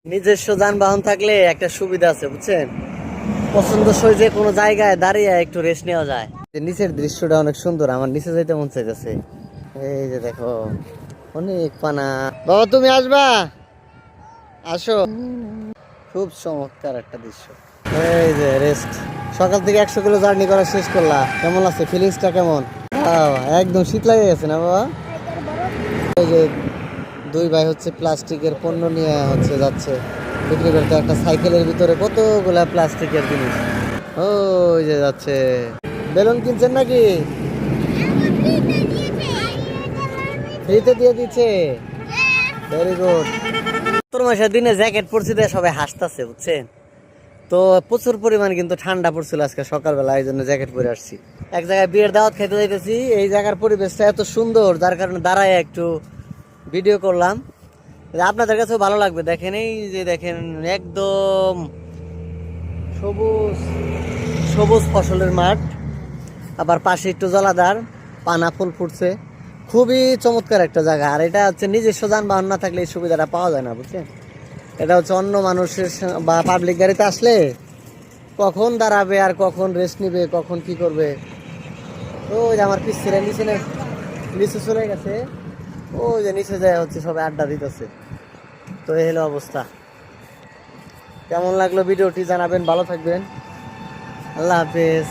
নিজস্ব যানবাহন থাকলে একটা সুবিধা আছে বুঝছেন, পছন্দসই যে কোনো জায়গায় দাঁড়িয়ে একটু রেস্ট নেওয়া যায়। নিচের দৃশ্যটা অনেক সুন্দর, আমার নিচে যাইতে মন চাইতেছে। এই যে দেখো অনেক পানা। বাবা তুমি আসবা, আসো। খুব চমৎকার একটা দৃশ্য। এই যে রেস্ট, সকাল থেকে 100 কিলো জার্নি করা শেষ করলা, কেমন আছে ফিলিংসটা কেমন? একদম শীত লাগে গেছে না বাবা? এই যে দুই ভাই হচ্ছে প্লাস্টিকের পণ্য নিয়ে হচ্ছে যাচ্ছে বিক্রি করতে। একটা সাইকেলের ভিতরে কতগুলা প্লাস্টিকের জিনিস। ওই যে যাচ্ছে। বেলুন কিনছেন নাকি? ফ্রিতে দিয়ে দিচ্ছে, ভেরি গুড। মাসের দিনে জ্যাকেট পরছি দিয়ে সবাই হাসতেছে বুঝছেন। তো প্রচুর পরিমাণ কিন্তু ঠান্ডা পড়ছিল আজকে সকালবেলা, এই জন্য জ্যাকেট পরে আসছি। এক জায়গায় বিয়ের দাওয়াত খেতে যাইতেছি, এই জায়গার পরিবেশটা এত সুন্দর যার কারণে দাঁড়ায় একটু ভিডিও করলাম, আপনাদের কাছেও ভালো লাগবে। দেখেন এই যে দেখেন একদম সবুজ সবুজ ফসলের মাঠ, আবার পাশে একটু জলাধার, পানা ফুল ফুটছে। খুবই চমৎকার একটা জায়গা। আর এটা হচ্ছে নিজস্ব যানবাহন না থাকলে এই সুবিধাটা পাওয়া যায় না বুঝছেন। এটা হচ্ছে অন্য মানুষের বা পাবলিক গাড়িতে আসলে কখন দাঁড়াবে আর কখন রেস্ট নিবে, কখন কি করবে। ওই যে আমার পিছিয়ে নিচে চলে গেছে, ওই যে নিচে যায় হচ্ছে সবাই আড্ডা দিতেছে। তো এই হলো অবস্থা। কেমন লাগলো ভিডিওটি জানাবেন, ভালো থাকবেন, আল্লাহ হাফেজ।